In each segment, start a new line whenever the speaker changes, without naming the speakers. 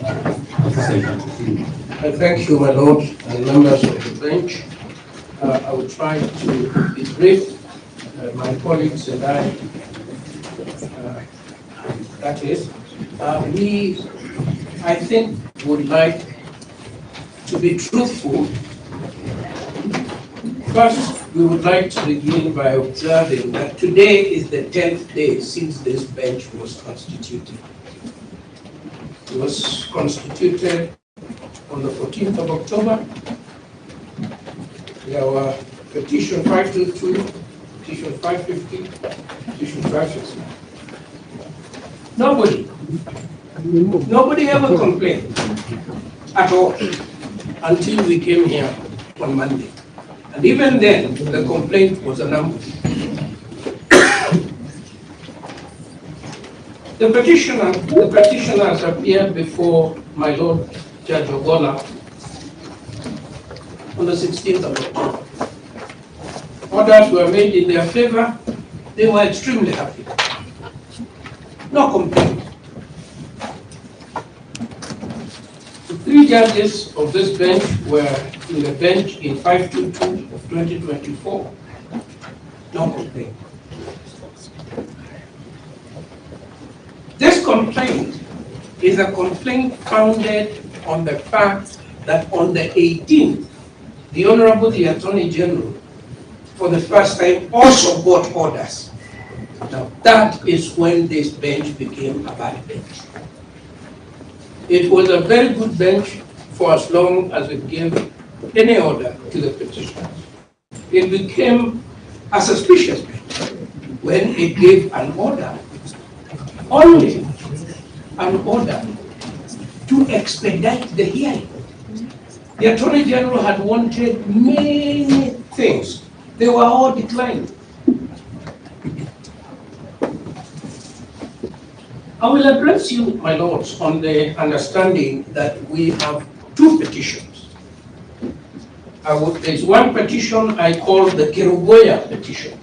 I thank you, my lord, and members of the bench. I will try to be brief. My colleagues and I, I think, would like to be truthful. First, we would like to begin by observing that today is the 10th day since this bench was constituted. It was constituted on the 14th of October. There were petition 522, petition 550, petition 560. Nobody ever complained at all until we came here on Monday. And even then, the complaint was a number. The petitioners appeared before my Lord Judge Ogola on the 16th of October. Orders were made in their favor. They were extremely happy. No complaint. The three judges of this bench were in the bench in 522 of 2024. No complaint. This complaint is a complaint founded on the fact that on the 18th, the Honorable the Attorney General, for the first time, also got orders. Now, that is when this bench became a bad bench. It was a very good bench for as long as it gave any order to the petitioners. It became a suspicious bench when it gave an order, only an order to expedite the hearing. The Attorney General had wanted many things. They were all declined. I will address you, my lords, on the understanding that we have two petitions. There's one petition I call the Kerugoya petition.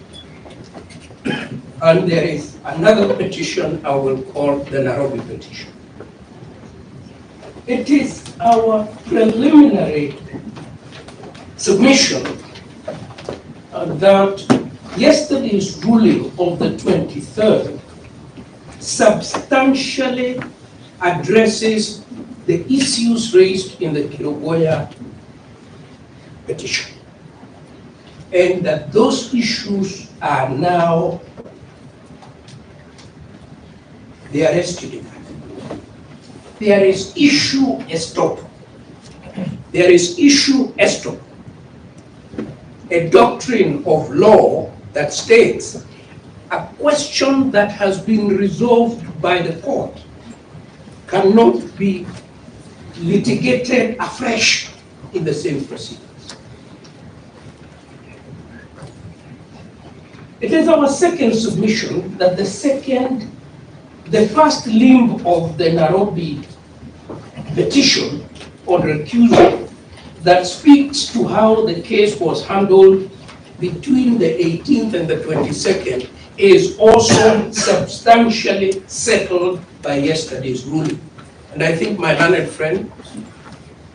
And there is another petition I will call the Nairobi petition. It is our preliminary submission that yesterday's ruling of the 23rd substantially addresses the issues raised in the Kerugoya petition, and that those issues are now, they are estimated. There is issue estoppel. There is issue estoppel, a doctrine of law that states a question that has been resolved by the court cannot be litigated afresh in the same proceedings. It is our second submission that the first limb of the Nairobi petition on recusal that speaks to how the case was handled between the 18th and the 22nd is also substantially settled by yesterday's ruling. And I think my learned friend,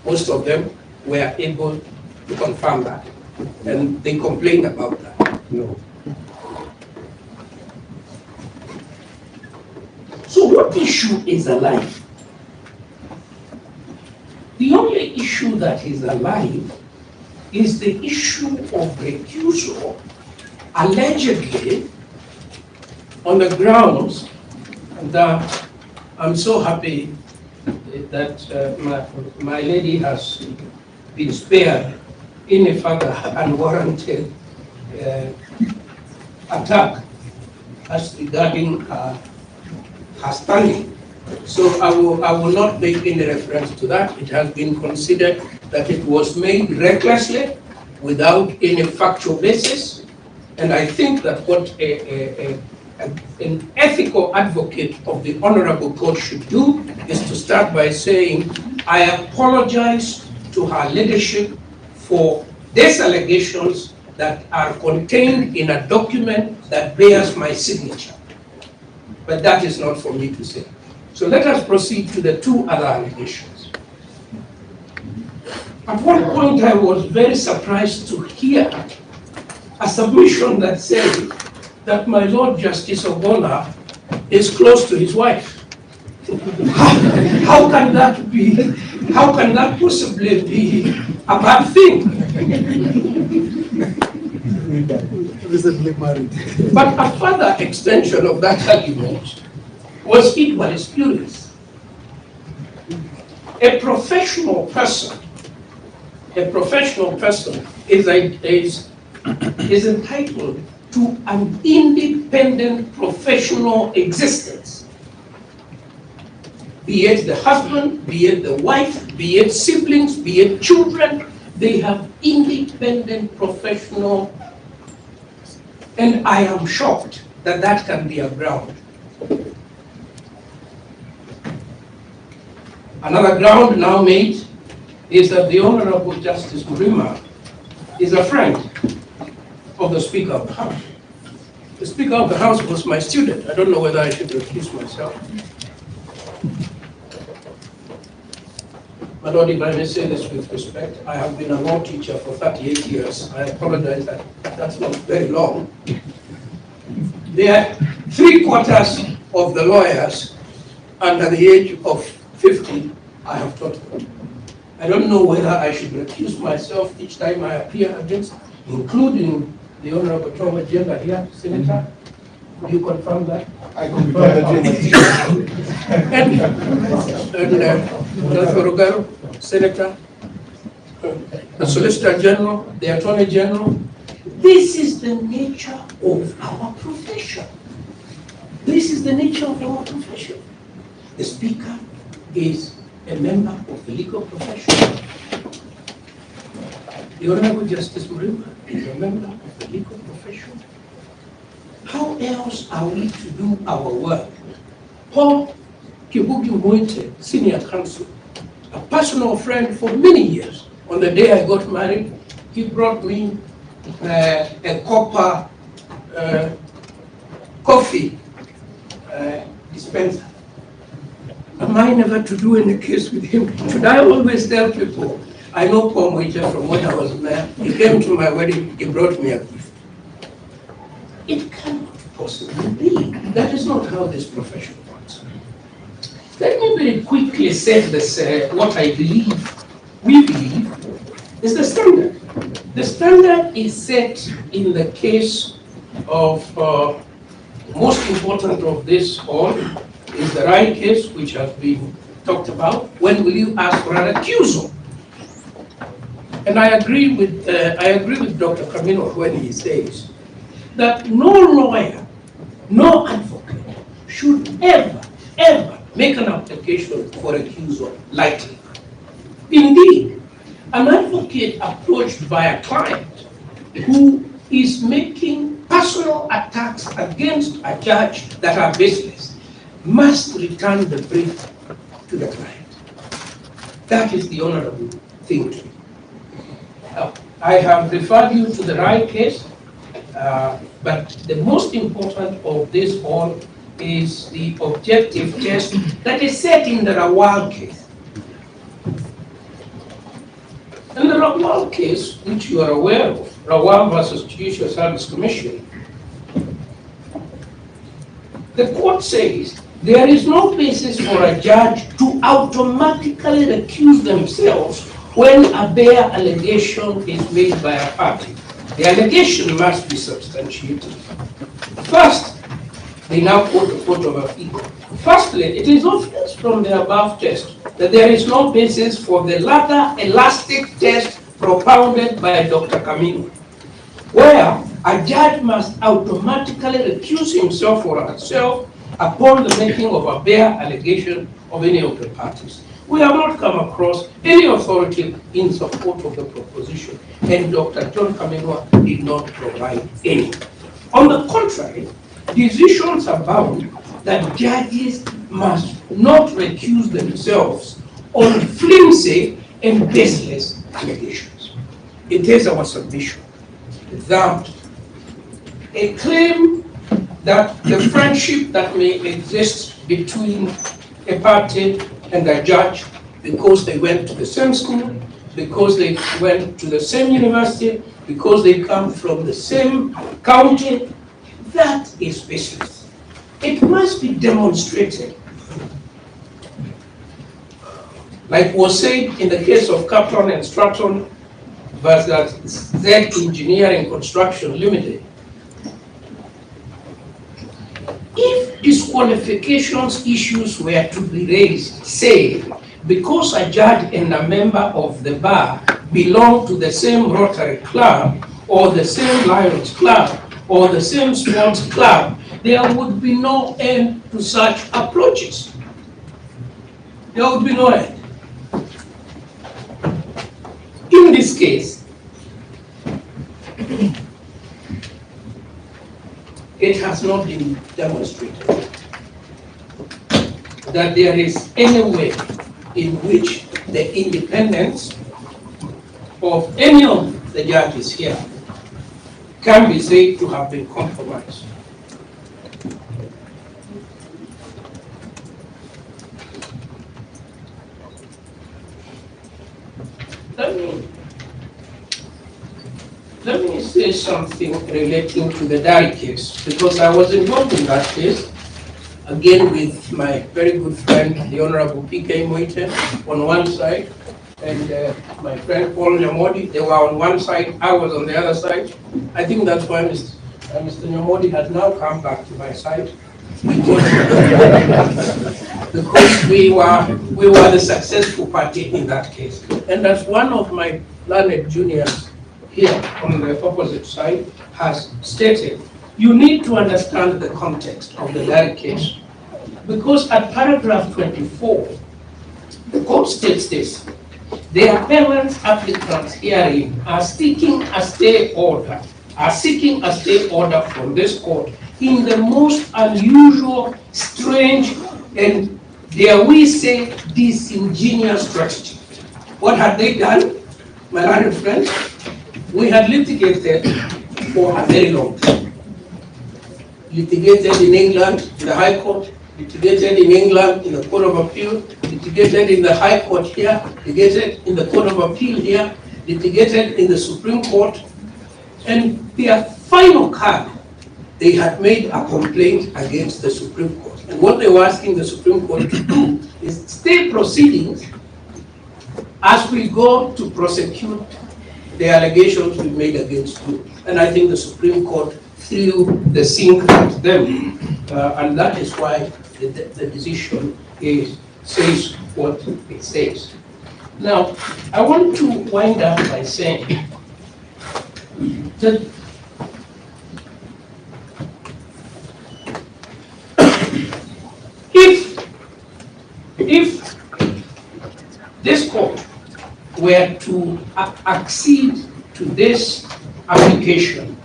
most of them were able to confirm that. And they complained about that. No. So what issue is alive? The only issue that is alive is the issue of recusal, allegedly on the grounds that I'm so happy that my lady has been spared any further unwarranted attack as regarding her standing. So I will not make any reference to that. It has been considered that it was made recklessly without any factual basis. And I think that what an ethical advocate of the Honorable Court should do is to start by saying, I apologize to her leadership for these allegations that are contained in a document that bears my signature. But that is not for me to say. So let us proceed to the two other allegations. At one point, I was very surprised to hear a submission that said that my Lord Justice Ogola is close to his wife. How can that be? How can that possibly be a bad thing?
Recently married.
But a further extension of that argument was equally spurious. A professional person is entitled to an independent professional existence. Be it the husband, be it the wife, be it siblings, be it children, they have independent professional. And I am shocked that that can be a ground. Another ground now made is that the Honorable Justice Murima is a friend of the Speaker of the House. The Speaker of the House was my student. I don't know whether I should recuse myself. My Lord, if I may say this with respect, I have been a law teacher for 38 years. I apologize that that's not very long. There are 3/4 of the lawyers under the age of 50 I have taught them. I don't know whether I should recuse myself each time I appear against, including the Honorable Tom Agenda here, Senator. Will you confirm that?
I confirm that.
Dr. Rugaro, Senator, the Solicitor General, the Attorney General. This is the nature of our profession. This is the nature of our profession. The Speaker is a member of the legal profession. The Honorable Justice Murima is a member of the legal profession. How else are we to do our work? Paul Kibugi Mwite, Senior Counsel, a personal friend for many years. On the day I got married, he brought me a copper coffee dispenser. Am I never to do any case with him? Should I always tell people? I know Paul Mwite from when I was there. He came to my wedding, he brought me a gift. It cannot possibly be. That is not how this profession works. Let me very quickly say this, what I believe, we believe, is the standard. The standard is set in the case of, most important of this all, is the right case, which has been talked about. When will you ask for an recusal? And I agree with Dr. Camino when he says that no lawyer, no advocate should ever make an application for recusal lightly. Indeed, an advocate approached by a client who is making personal attacks against a judge that are baseless must return the brief to the client. That is the honorable thing to do. I have referred you to the right case, but the most important of this all is the objective test that is set in the Rawal case. In the Rawal case, which you are aware of, Rawal versus Judicial Service Commission, the court says there is no basis for a judge to automatically recuse themselves when a bare allegation is made by a party. The allegation must be substantiated. First, they now quote a quote of a figure. Firstly, it is obvious from the above test that there is no basis for the latter elastic test propounded by Dr. Camino, where a judge must automatically recuse himself or herself upon the making of a bare allegation of any of the parties. We have not come across any authority in support of the proposition, and Dr. John Camino did not provide any. On the contrary, decisions abound that judges must not recuse themselves on flimsy and baseless allegations. It is our submission that a claim that the friendship that may exist between a party and a judge because they went to the same school, because they went to the same university, because they come from the same county. That is business. It must be demonstrated. Like was said in the case of Capron and Stratton versus Z Engineering Construction Limited, if disqualifications issues were to be raised, say, because a judge and a member of the bar belong to the same Rotary Club, or the same Lions Club, or the same Sports Club, there would be no end to such approaches. There would be no end. In this case, it has not been demonstrated that there is any way in which the independence of any of the judges here can be said to have been compromised. Let me say something relating to the Dari case, because I was involved in that case, again with my very good friend, the Honorable P.K. Moite, on one side, and my friend Paul Nyamodi. They were on one side, I was on the other side. I think that's why Mr. Nyamodi has now come back to my side, because we were the successful party in that case. And as one of my learned juniors here on the opposite side has stated, you need to understand the context of the Dari case. Because at paragraph 24, the court states this: the appellant's applicants herein are seeking a stay order, from this court in the most unusual, strange, and dare we say disingenuous strategy. What had they done, my learned friends? We had litigated for a very long time. Litigated in England, in the High Court, litigated in England, in the Court of Appeal, litigated in the High Court here, litigated in the Court of Appeal here, litigated in the Supreme Court, and their final card, they had made a complaint against the Supreme Court. And what they were asking the Supreme Court to do is stay proceedings as we go to prosecute the allegations we made against you. And I think the Supreme Court threw the sink at them, and that is why the decision says what it says. Now, I want to wind up by saying that if this court were to accede to this application,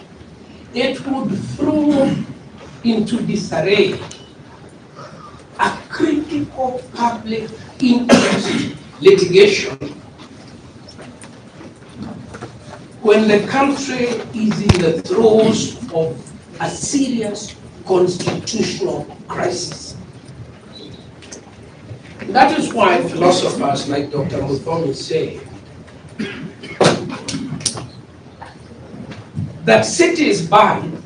it would throw into disarray a critical public interest litigation when the country is in the throes of a serious constitutional crisis. That is why philosophers like Dr. Mutembei say that cities burn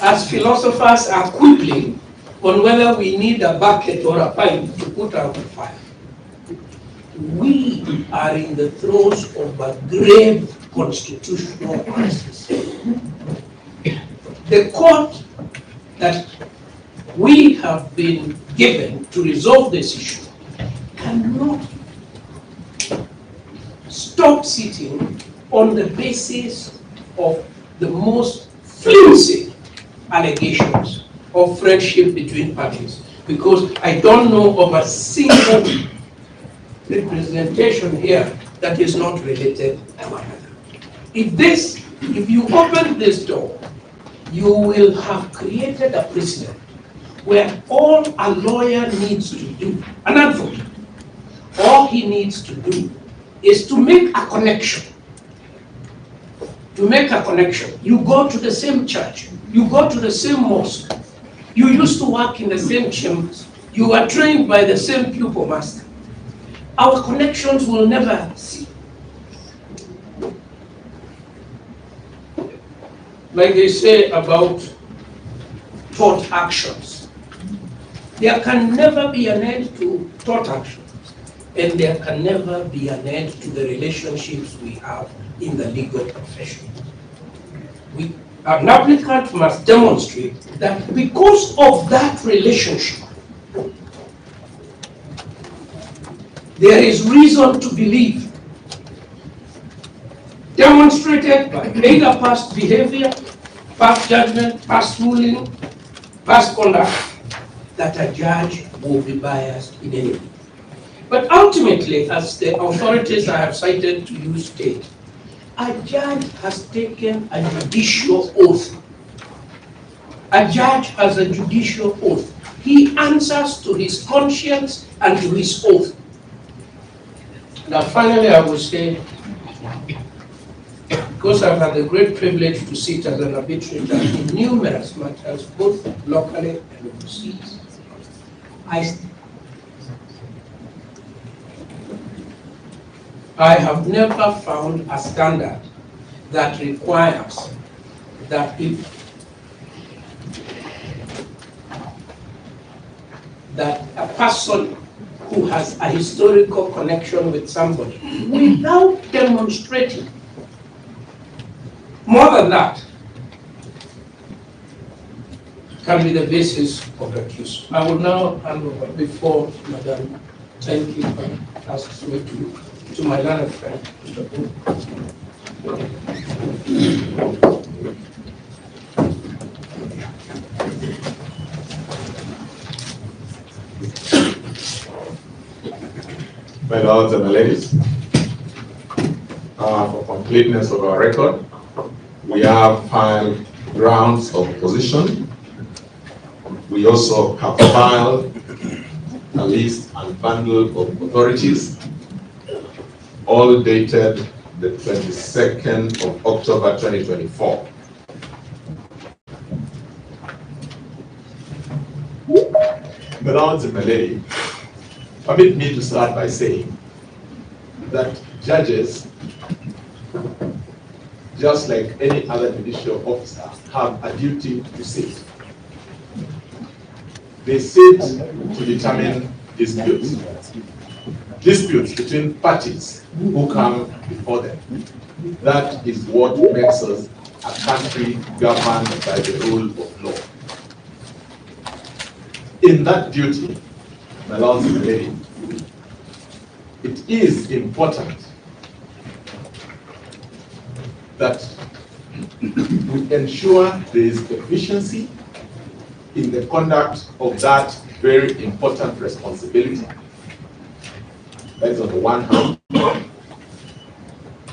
as philosophers are quibbling on whether we need a bucket or a pipe to put out the fire. We are in the throes of a grave constitutional crisis. The court that we have been given to resolve this issue cannot stop sitting on the basis of the most flimsy allegations of friendship between parties, because I don't know of a single representation here that is not related to one another. If you open this door, you will have created a precedent where all a lawyer needs to do, an advocate, all he needs to do is to make a connection. To make a connection. You go to the same church, you go to the same mosque, You used to work in the same chambers. You were trained by the same pupil master. Our connections will never cease. Like they say about thought actions, there can never be an end to thought actions, and there can never be an end to the relationships we have in the legal profession. An applicant must demonstrate that because of that relationship, there is reason to believe, demonstrated by either past behavior, past judgment, past ruling, past conduct, that a judge will be biased in any way. But ultimately, as the authorities I have cited to you state, a judge has taken a judicial oath. A judge has a judicial oath. He answers to his conscience and to his oath. Now, finally, I will say, because I've had the great privilege to sit as an arbitrator in numerous matters, both locally and overseas, I have never found a standard that requires that a person who has a historical connection with somebody, without demonstrating more than that, can be the basis of recusal. I will now hand over before Madam, thank you, asks me to my learned friend, Mr.
My lords and my ladies, for completeness of our record, we have 5 grounds of opposition. We also have filed a list and bundle of authorities, all dated the 22nd of October 2024. My lords and my ladies, permit me to start by saying that judges, just like any other judicial officer, have a duty to sit. They sit to determine disputes. Disputes between parties who come before them. That is what makes us a country governed by the rule of law. In that duty, my lords and ladies, it is important that we ensure there is efficiency in the conduct of that very important responsibility. That is on the one hand.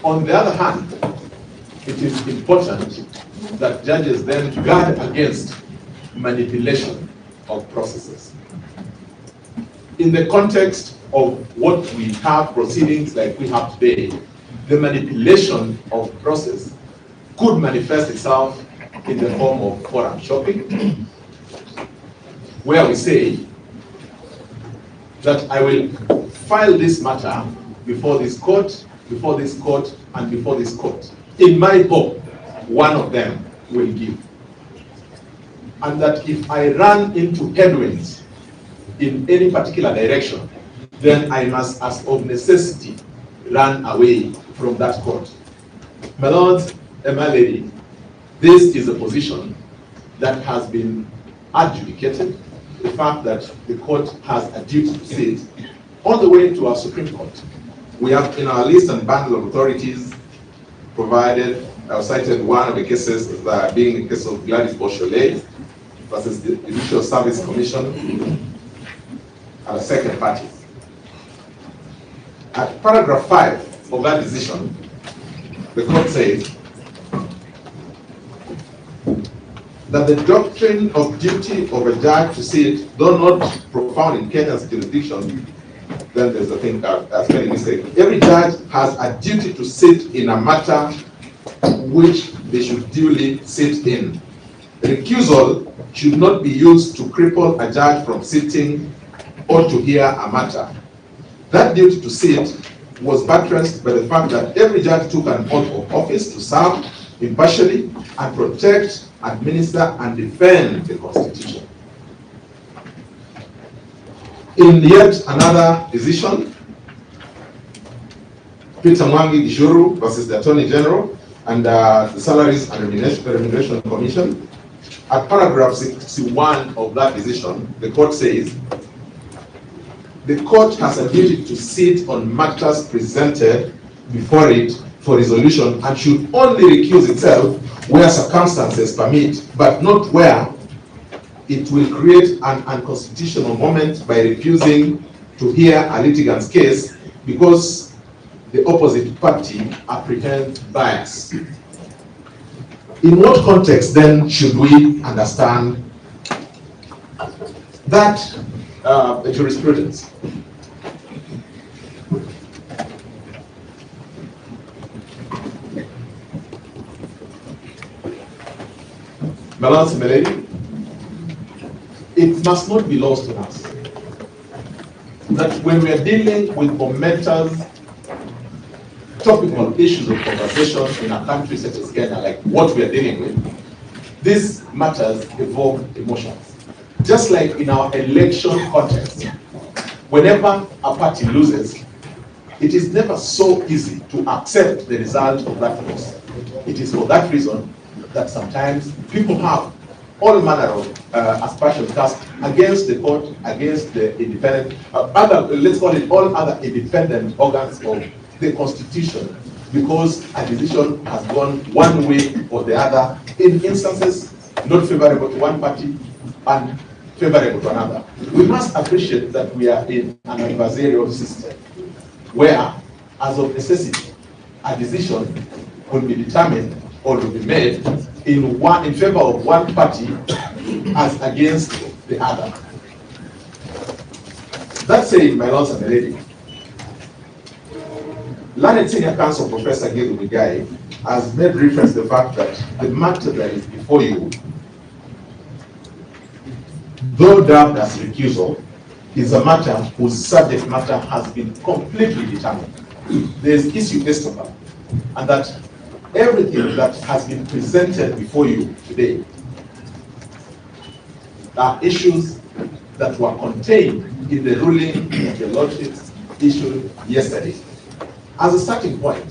On the other hand, it is important that judges then guard against manipulation of processes. In the context of what we have proceedings like we have today, the manipulation of process could manifest itself in the form of forum shopping, where we say that I will file this matter before this court, before this court, and before this court. In my hope, one of them will give. And that if I run into headwinds in any particular direction, then I must, as of necessity, run away from that court. My lords and my lady, this is a position that has been adjudicated. The fact that the court has a duty to sit all the way to our Supreme Court. We have in our list and bundle of authorities provided, I've cited one of the cases being the case of Gladys Beausoleil versus the Judicial Service Commission and a second party. At paragraph 5 of that decision, the court says that the doctrine of duty of a judge to sit, though not profound in Kenya's jurisdiction, then there's a thing that's many mistake. Every judge has a duty to sit in a matter which they should duly sit in. Recusal should not be used to cripple a judge from sitting or to hear a matter. That duty to sit was buttressed by the fact that every judge took an oath of office to serve impartially and protect, administer, and defend the Constitution. In yet another decision, Peter Mwangi Gishuru versus the Attorney General and the Salaries and Remuneration Commission, at paragraph 61 of that decision, the court says, the court has a duty to sit on matters presented before it for resolution and should only recuse itself where circumstances permit, but not where it will create an unconstitutional moment by refusing to hear a litigant's case because the opposite party apprehends bias. In what context then should we understand that jurisprudence? Balance, Melody, it must not be lost on us that when we are dealing with momentous topical issues of conversation in a country such as Kenya, like what we are dealing with, these matters evoke emotions. Just like in our election context, whenever a party loses, it is never so easy to accept the result of that loss. It is for that reason that sometimes people have all manner of aspersions cast against the court, against the independent, let's call it all other independent organs of the Constitution, because a decision has gone one way or the other, in instances not favorable to one party and favorable to another. We must appreciate that we are in an adversarial system where, as of necessity, a decision will be determined or will be made in favor of one party as against the other. That said, my lords and my ladies, Learned Senior Counsel Professor Gil Muigai has made reference to the fact that the matter that is before you, though dubbed as recusal, is a matter whose subject matter has been completely determined. There is issue estoppel, and that everything that has been presented before you today are issues that were contained in the ruling that the Lordships issued yesterday. As a starting point,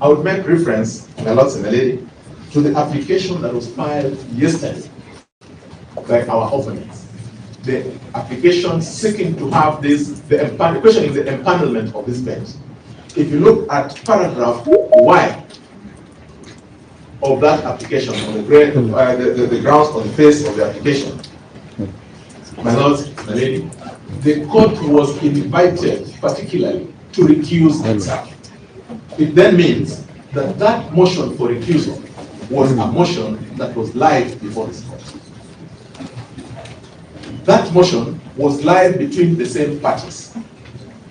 I would make reference, my lords and my lady, to the application that was filed yesterday by our opponents. The application seeking to have this, the question is the empanelment of this bench. If you look at paragraph Y of that application, on the grounds on the face of the application, my lords, my lady, the court was invited particularly to recuse itself. It then means that that motion for recusal was a motion that was live before this court. That motion was live between the same parties.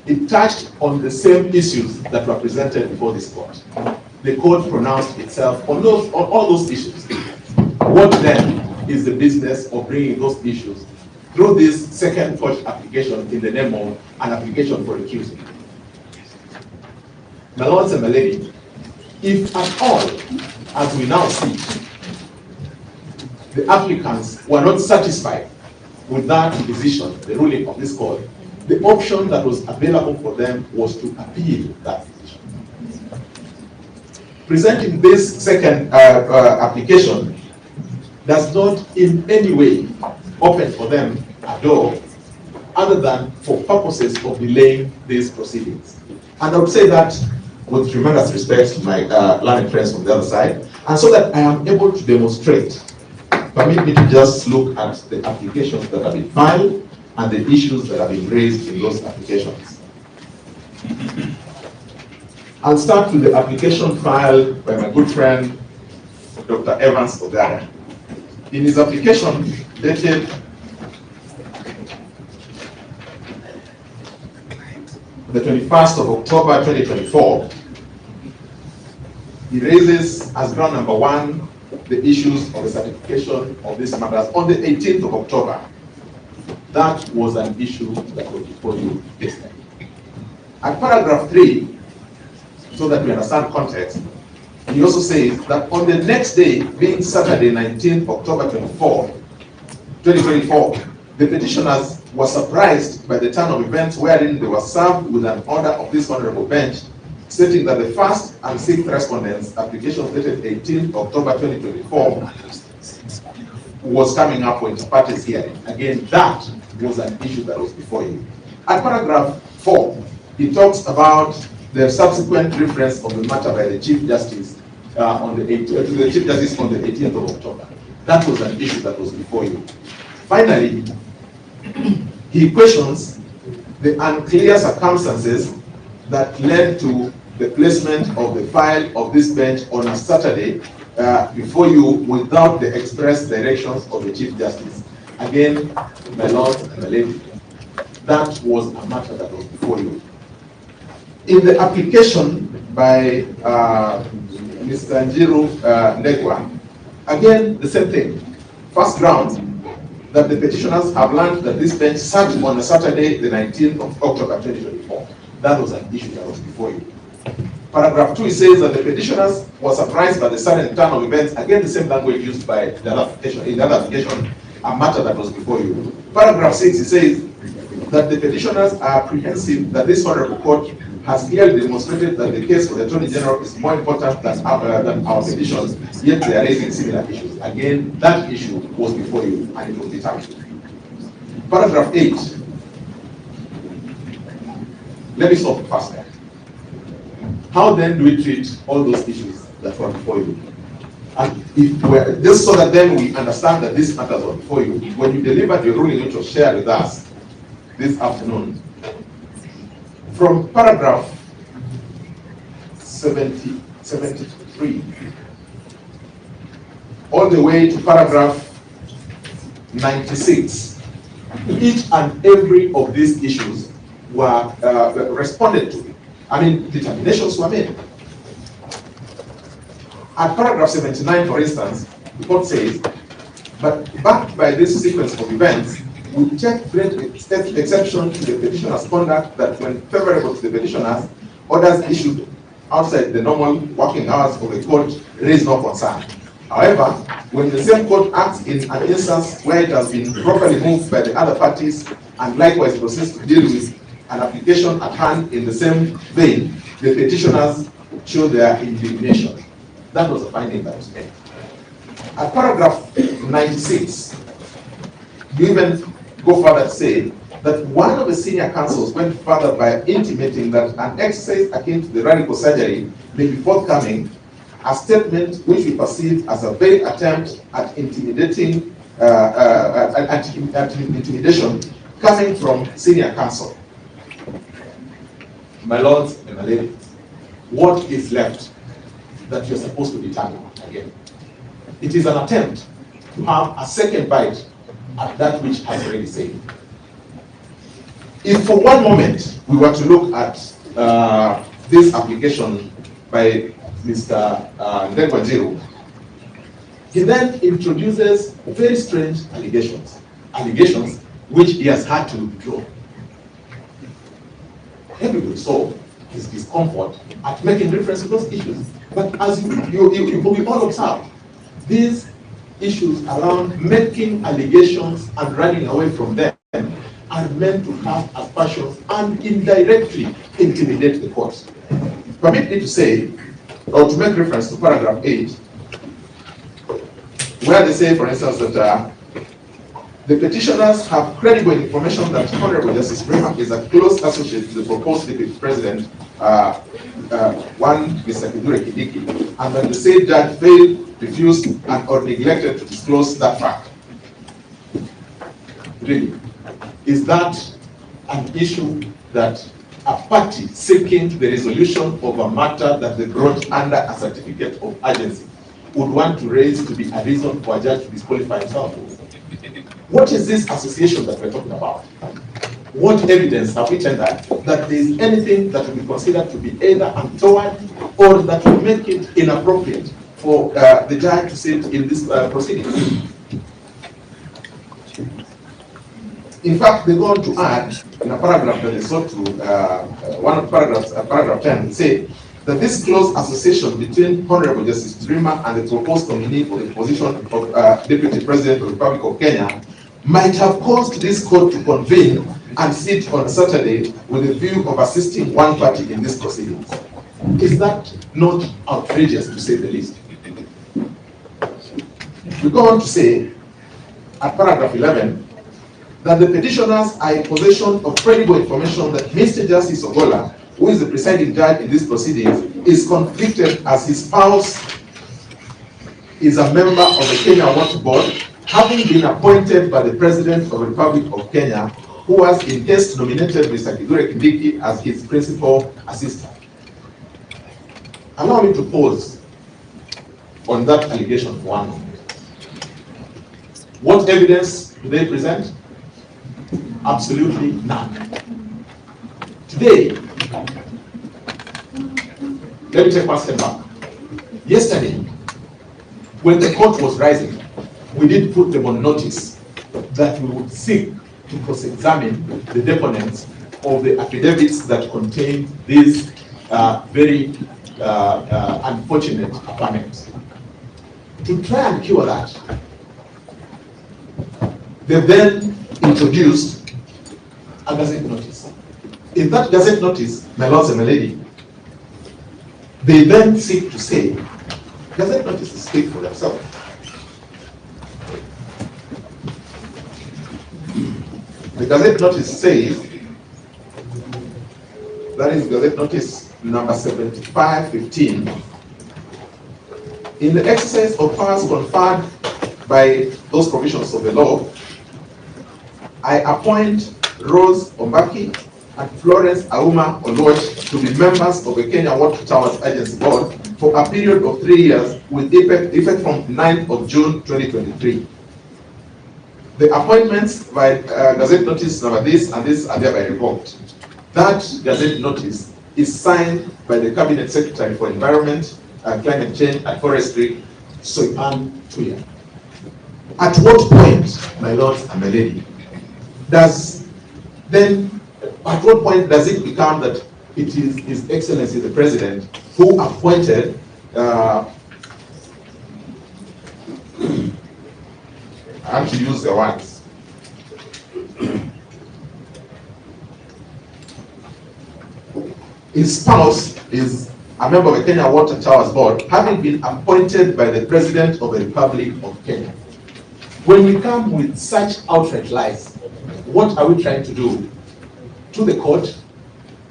It touched on the same issues that were presented before this court. The court pronounced itself on all those issues. What then is the business of bringing those issues through this second court application in the name of an application for recusal? My lords and my lady, if at all, as we now see, the applicants were not satisfied with that decision, the ruling of this court, the option that was available for them was to appeal that decision. Presenting this second application does not in any way open for them a door other than for purposes of delaying these proceedings. And I would say that with tremendous respect to my learned friends from the other side, and so that I am able to demonstrate, permit me to just look at the applications that have been filed and the issues that have been raised in those applications. I'll start with the application filed by my good friend, Dr. Evans Ogada. In his application dated the 21st of October 2024, he raises as ground number one the issues of the certification of these matters on the 18th of October. That was an issue that was before you yesterday. At paragraph 3, so that we understand context, he also says that on the next day, being Saturday, 19th October 2024, the petitioners were surprised by the turn of events wherein they were served with an order of this honorable bench stating that the first and sixth respondents' applications dated 18th October 2024 was coming up for inter-parties hearing. Again, that was an issue that was before you. At paragraph 4, he talks about the subsequent reference of the matter by the Chief Justice to the Chief Justice on the 18th of October. That was an issue that was before you. Finally, he questions the unclear circumstances that led to the placement of the file of this bench on a Saturday before you without the express directions of the Chief Justice. Again, my lord and my lady, that was a matter that was before you. In the application by Mr. Njiru Ndegwa, again, the same thing. First ground, that the petitioners have learned that this bench sat on a Saturday, the 19th of October 2024. That was an issue that was before you. Paragraph 2, it says that the petitioners were surprised by the sudden turn of events. Again, the same language used by the other application, in the other application, a matter that was before you. Paragraph 6, it says that the petitioners are apprehensive that this honorable court has clearly demonstrated that the case for the Attorney General is more important than our petitions, yet they are raising similar issues. Again, that issue was before you and it was determined. Paragraph 8. Let me stop first there. How then do we treat all those issues that were before you? And if we're, just so that then we understand that these matters were before you, when you delivered your ruling which was shared with us this afternoon, from paragraph 73 all the way to paragraph 96, each and every of these issues were responded to. I mean, determinations were made. At paragraph 79, for instance, the court says, but backed by this sequence of events, we take great exception to the petitioner's conduct that when favorable to the petitioners, orders issued outside the normal working hours of the court raise no concern. However, when the same court acts in an instance where it has been properly moved by the other parties and likewise proceeds to deal with an application at hand in the same vein, the petitioners show their indignation. That was a finding that was made. At paragraph 96, you even go further to say that one of the senior counsels went further by intimating that an exercise akin to the radical surgery may be forthcoming, a statement which we perceive as a vague attempt at intimidating, intimidation coming from senior counsel. My lords and my ladies, what is left that you're supposed to determine again? It is an attempt to have a second bite at that which has already said. If for one moment we were to look at this application by Mr. Ndegwa, he then introduces very strange allegations which he has had to withdraw. Everybody saw his discomfort at making reference to those issues. But as you all observe, these issues around making allegations and running away from them are meant to have as passions and indirectly intimidate the courts. Permit me to say, or to make reference to paragraph 8, where they say, for instance, that the petitioners have credible information that Honorable Justice Bremer is a close associate to the proposed deputy president, one Mr. Kidure Kidiki, and that the said judge failed, refused, and or neglected to disclose that fact. Really, is that an issue that a party seeking the resolution of a matter that they brought under a certificate of urgency would want to raise to be a reason for a judge to disqualify himself? What is this association that we're talking about? What evidence have we tendered that there is anything that will be considered to be either untoward or that will make it inappropriate for the judge to sit in this proceeding. In fact, they go on to add in a paragraph that they sought to, one of the paragraphs, paragraph 10, say that this close association between Honorable Justice Dreamer and the proposed nominee for the position of Deputy President of the Republic of Kenya might have caused this court to convene and sit on Saturday with a view of assisting one party in this proceedings. Is that not outrageous, to say the least? We go on to say, at paragraph 11, that the petitioners are in possession of credible information that Mr. Justice Ogola, who is the presiding judge in this proceedings, is convicted as his spouse is a member of the Kenya Water Board, having been appointed by the President of the Republic of Kenya, who has in haste nominated Mr. Kithure Kindiki as his principal assistant. Allow me to pause on that allegation for one moment. What evidence do they present? Absolutely none. Today, let me take one step back. Yesterday, when the court was rising, we did put them on notice that we would seek to cross-examine the deponents of the affidavits that contain these very unfortunate affirmatives. To try and cure that, they then introduced a gazette notice. In that gazette notice, my lords and my lady, they then seek to say, gazette notices speak for themselves. The gazette notice says, that is gazette notice number 7515, in the exercise of powers conferred by those provisions of the law, I appoint Rose Ombaki and Florence Auma Oluoch to be members of the Kenya Water Towers Agency Board for a period of 3 years with effect from 9th of June 2023. The appointments by Gazette Notice number this and this are thereby revoked. That Gazette Notice is signed by the Cabinet Secretary for Environment, Climate Change and Forestry, Soipan Tuya. At what point, my lords and my lady, at what point does it become that it is His Excellency the President who appointed I have to use the words. His spouse is a member of the Kenya Water Towers Board, having been appointed by the President of the Republic of Kenya. When we come with such outright lies, what are we trying to do to the court,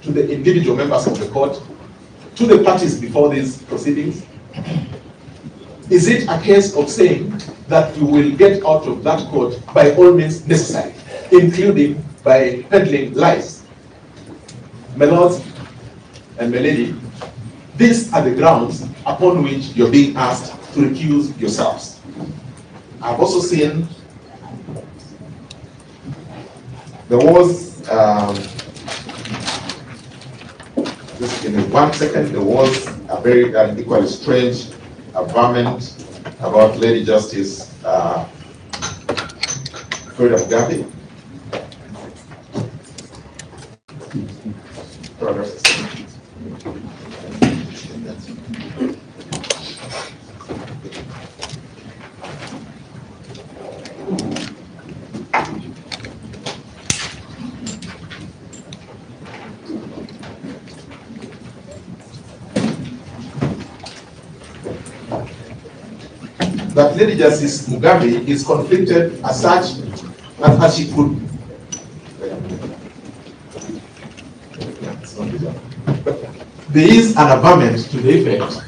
to the individual members of the court, to the parties before these proceedings? Is it a case of saying that we will get out of that court by all means necessary, including by peddling lies? My lords and my lady, these are the grounds upon which you're being asked to recuse yourselves. I've also seen there was, just in 1 second, there was a very equally strange affirmation about Lady Justice Freda Mugabe. That Lady Justice Mugabe is conflicted as such as she could. There is an affirmation to the effect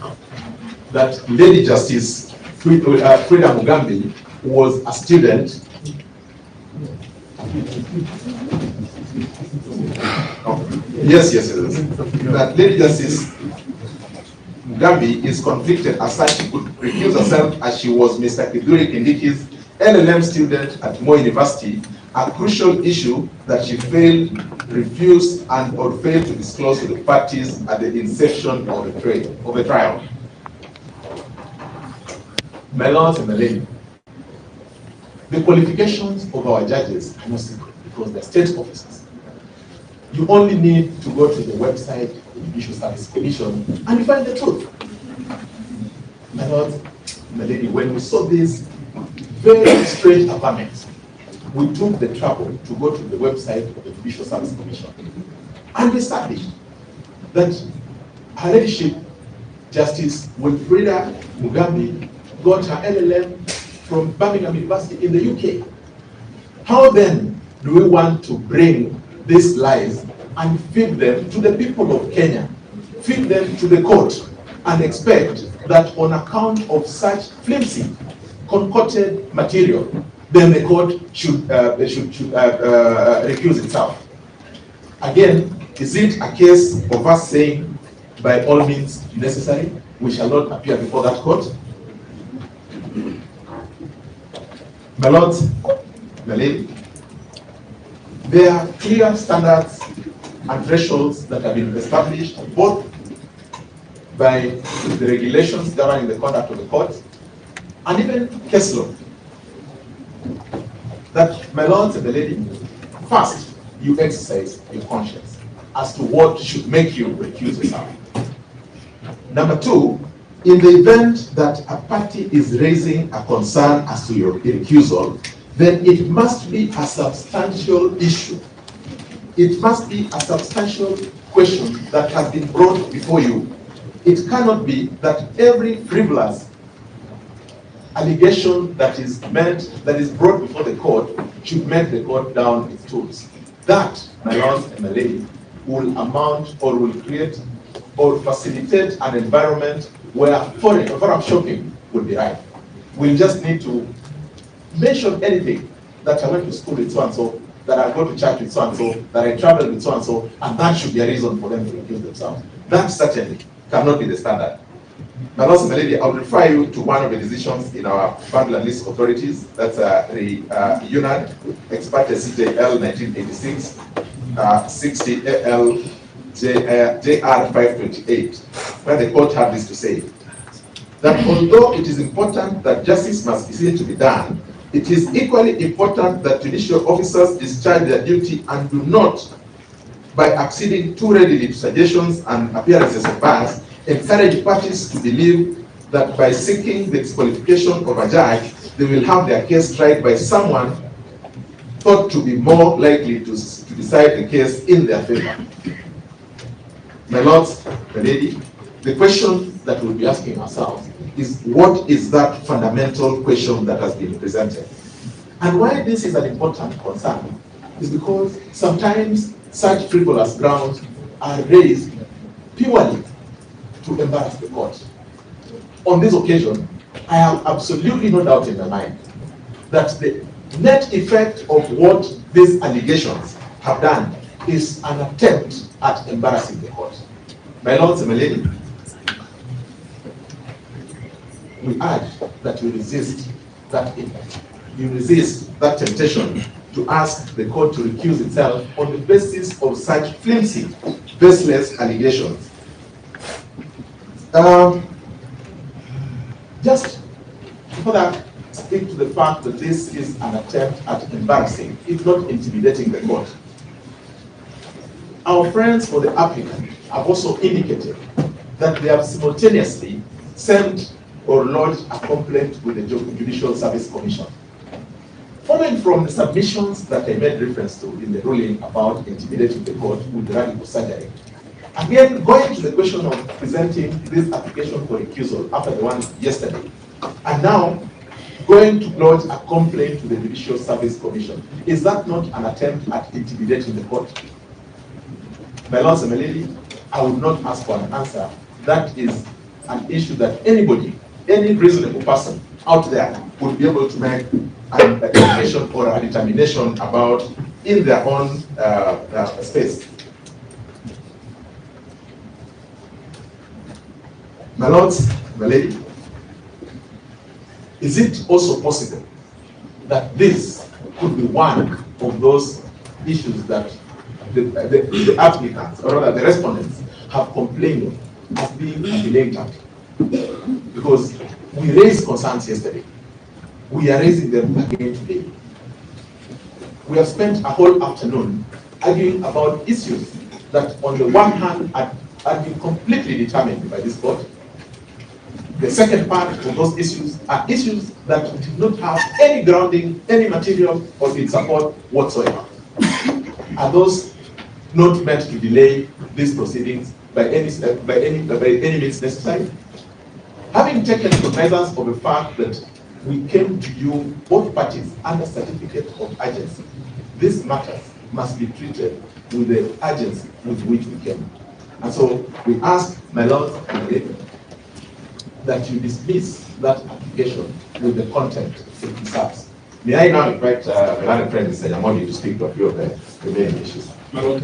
that Lady Justice Freda Mugabe was a student. Yes. That Lady Justice Mugabe is conflicted as such she could recuse herself as she was Mr. Kithure Kindiki's LLM student at Moi University, a crucial issue that she failed, refused, and or failed to disclose to the parties at the inception of the trial. My lords and my lady, the qualifications of our judges are not secret because they're state officers. You only need to go to the website of the Judicial Service Commission and you find the truth. My lords and my lady, when we saw this very strange appointment, we took the trouble to go to the website of the Judicial Service Commission and we established that Her Ladyship Justice Wilfrida Mugambi got her LLM from Birmingham University in the UK. How then do we want to bring these lies and feed them to the people of Kenya, feed them to the court, and expect that on account of such flimsy, concocted material, then the court should recuse itself? Again, is it a case of us saying, by all means necessary, we shall not appear before that court? My lords, my lady, there are clear standards and thresholds that have been established both by the regulations governing the conduct of the court and even case law. That, my lords and my lady, first, you exercise your conscience as to what should make you recuse yourself. Number two, in the event that a party is raising a concern as to your recusal, then it must be a substantial issue. It must be a substantial question that has been brought before you. It cannot be that every frivolous allegation that is brought before the court should make the court down its tools. That, my lords and my lady, will amount or will create or facilitate an environment where forum shopping will be right. We'll just need to mention anything, that I went to school with so-and-so, that I go to church with so-and-so, that I travel with so-and-so, and that should be a reason for them to recuse themselves. That certainly cannot be the standard. My lords and my lady, I will refer you to one of the decisions in our bundle and list authorities. That's the UNAD, Experte CJL 1986, 60 AL JR 528, where the court had this to say, that although it is important that justice must be seen to be done, it is equally important that judicial officers discharge their duty and do not, by acceding too readily to suggestions and appearances of bias, encourage parties to believe that by seeking the disqualification of a judge, they will have their case tried by someone thought to be more likely to decide the case in their favor. My lords, my lady, the question that we'll be asking ourselves is, what is that fundamental question that has been presented? And why this is an important concern is because sometimes such frivolous grounds are raised purely to embarrass the court. On this occasion, I have absolutely no doubt in my mind that the net effect of what these allegations have done is an attempt at embarrassing the court. My lords and my lady, we urge that you resist that impact. You resist that temptation to ask the court to recuse itself on the basis of such flimsy, baseless allegations. Just for that, speak to the fact that this is an attempt at embarrassing, if not intimidating the court. Our friends for the applicant have also indicated that they have simultaneously sent or lodged a complaint with the Judicial Service Commission. Following from the submissions that I made reference to in the ruling about intimidating the court with radical surgery, again, going to the question of presenting this application for recusal after the one yesterday, and now going to lodge a complaint to the Judicial Service Commission, is that not an attempt at intimidating the court? My lords and my lady, I would not ask for an answer. That is an issue that anybody, any reasonable person out there would be able to make a decision or a determination about in their own space. My lords, my lady, is it also possible that this could be one of those issues that the applicants, or rather the respondents, have complained of as being a delayed task? Because We raised concerns yesterday. We are raising them again today. We have spent a whole afternoon arguing about issues that on the one hand had been completely determined by this court. The second part of those issues are issues that did not have any grounding, any material or its support whatsoever. Are those not meant to delay these proceedings by any means necessary? Having taken cognizance of the fact that we came to you, both parties, under certificate of urgency, these matters must be treated with the urgency with which we came. And so we ask, my lords and ladies, that you dismiss that application with the content it deserves. May I now invite my learned friend, Mr. Yamoni, to speak to a few of the remaining issues.
My lord.